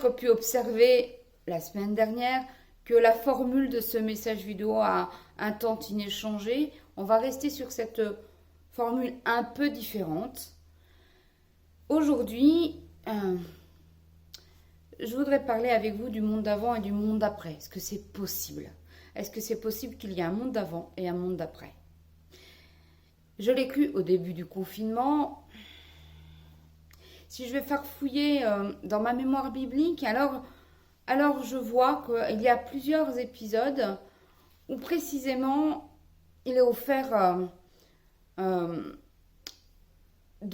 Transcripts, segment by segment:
peut-être pu observer la semaine dernière que la formule de ce message vidéo a un tantinet changé. On va rester sur cette formule un peu différente. Aujourd'hui, je voudrais parler avec vous du monde d'avant et du monde d'après. Est-ce que c'est possible? Est-ce que c'est possible qu'il y ait un monde d'avant et un monde d'après? Je l'ai cru au début du confinement. Si je vais faire fouiller dans ma mémoire biblique, alors je vois qu'il y a plusieurs épisodes où précisément il est offert de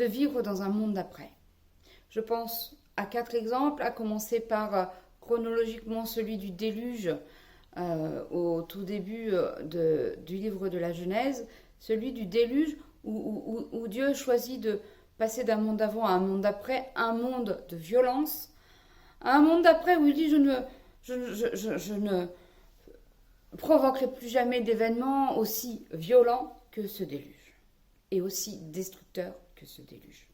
vivre dans un monde d'après. Je pense à 4 exemples, à commencer par chronologiquement celui du déluge au tout début du livre de la Genèse, celui du déluge où Dieu choisit de passer d'un monde d'avant à un monde d'après, un monde de violence, à un monde d'après où il dit je ne provoquerai plus jamais d'événements aussi violents que ce déluge et aussi destructeurs que ce déluge.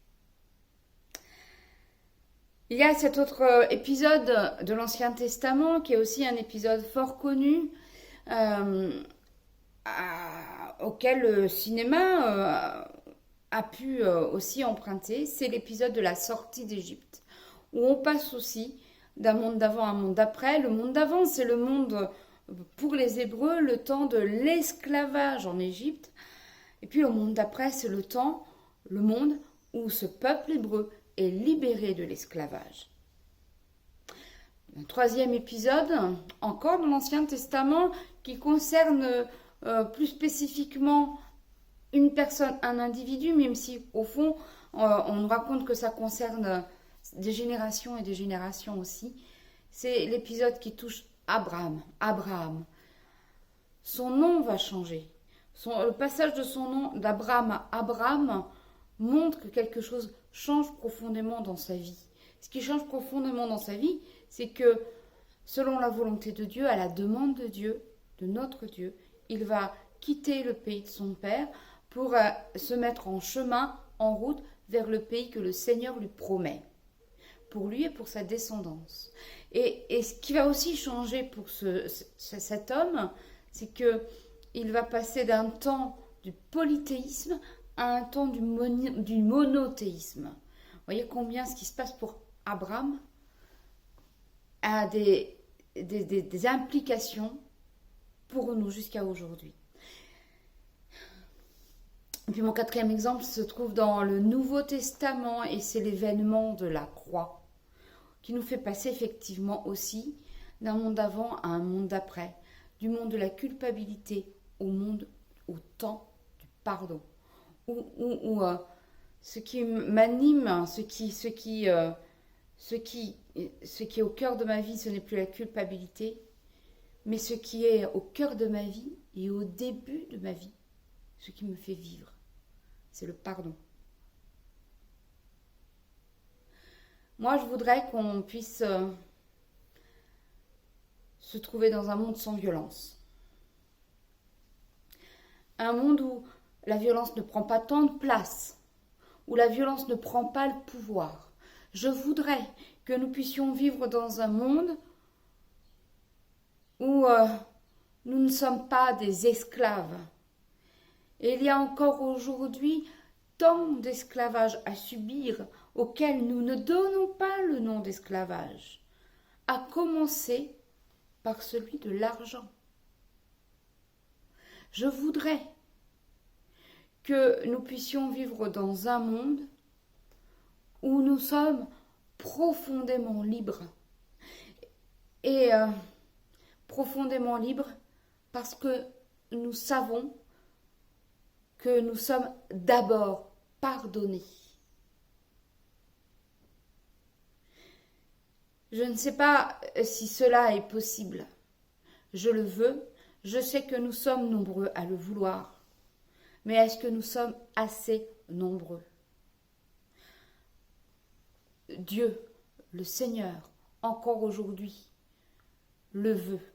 Il y a cet autre épisode de l'Ancien Testament qui est aussi un épisode fort connu auquel le cinéma a pu aussi emprunter. C'est l'épisode de la sortie d'Égypte où on passe aussi d'un monde d'avant à un monde d'après. Le monde d'avant, c'est le monde pour les Hébreux, le temps de l'esclavage en Égypte. Et puis le monde d'après, c'est le monde où ce peuple hébreu est libéré de l'esclavage. Un troisième épisode, encore dans l'Ancien Testament, qui concerne plus spécifiquement une personne, un individu, même si au fond, on nous raconte que ça concerne des générations et des générations aussi. C'est l'épisode qui touche Abraham. Son nom va changer. Le passage de son nom d'Abraham à Abraham montre que quelque chose change profondément dans sa vie. Ce qui change profondément dans sa vie, c'est que selon la volonté de Dieu, à la demande de Dieu, de notre Dieu, il va quitter le pays de son père pour se mettre en chemin, en route, vers le pays que le Seigneur lui promet, pour lui et pour sa descendance. Et ce qui va aussi changer pour cet homme, c'est qu'il va passer d'un temps du polythéisme à un temps du monothéisme. Vous voyez combien ce qui se passe pour Abraham a des implications pour nous jusqu'à aujourd'hui. Et puis mon quatrième exemple se trouve dans le Nouveau Testament et c'est l'événement de la croix qui nous fait passer effectivement aussi d'un monde d'avant à un monde d'après, du monde de la culpabilité au temps du pardon. Où ce qui m'anime, ce qui est au cœur de ma vie, ce n'est plus la culpabilité, mais ce qui est au cœur de ma vie et au début de ma vie, ce qui me fait vivre, c'est le pardon. Moi, je voudrais qu'on puisse se trouver dans un monde sans violence. Un monde où la violence ne prend pas tant de place, où la violence ne prend pas le pouvoir. Je voudrais que nous puissions vivre dans un monde où nous ne sommes pas des esclaves. Et il y a encore aujourd'hui tant d'esclavage à subir auxquels nous ne donnons pas le nom d'esclavage, à commencer par celui de l'argent. Je voudrais que nous puissions vivre dans un monde où nous sommes profondément libres. Et profondément libres parce que nous savons que nous sommes d'abord pardonnés. Je ne sais pas si cela est possible. Je le veux. Je sais que nous sommes nombreux à le vouloir. Mais est-ce que nous sommes assez nombreux? Dieu, le Seigneur, encore aujourd'hui, le veut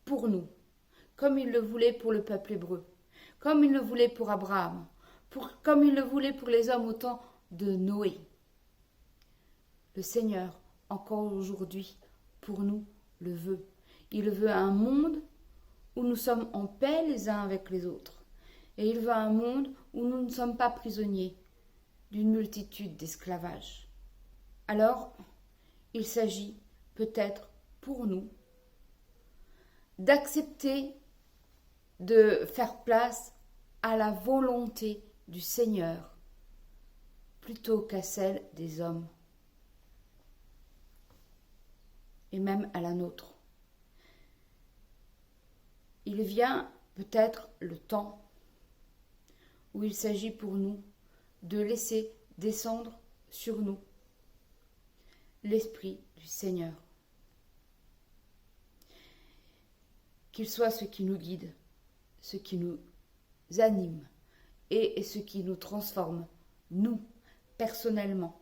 pour nous, comme il le voulait pour le peuple hébreu, comme il le voulait pour Abraham, comme il le voulait pour les hommes au temps de Noé. Le Seigneur, encore aujourd'hui, pour nous, le veut. Il veut un monde où nous sommes en paix les uns avec les autres. Et il veut un monde où nous ne sommes pas prisonniers d'une multitude d'esclavages. Alors, il s'agit peut-être pour nous d'accepter de faire place à la volonté du Seigneur plutôt qu'à celle des hommes et même à la nôtre. Il vient peut-être le temps où il s'agit pour nous de laisser descendre sur nous l'Esprit du Seigneur. Qu'il soit ce qui nous guide, ce qui nous anime et ce qui nous transforme, nous, personnellement.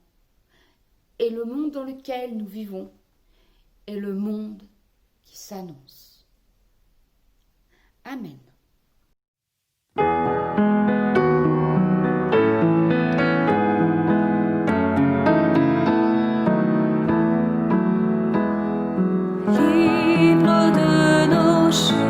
Et le monde dans lequel nous vivons est le monde qui s'annonce. Amen. Livre de nos chemins.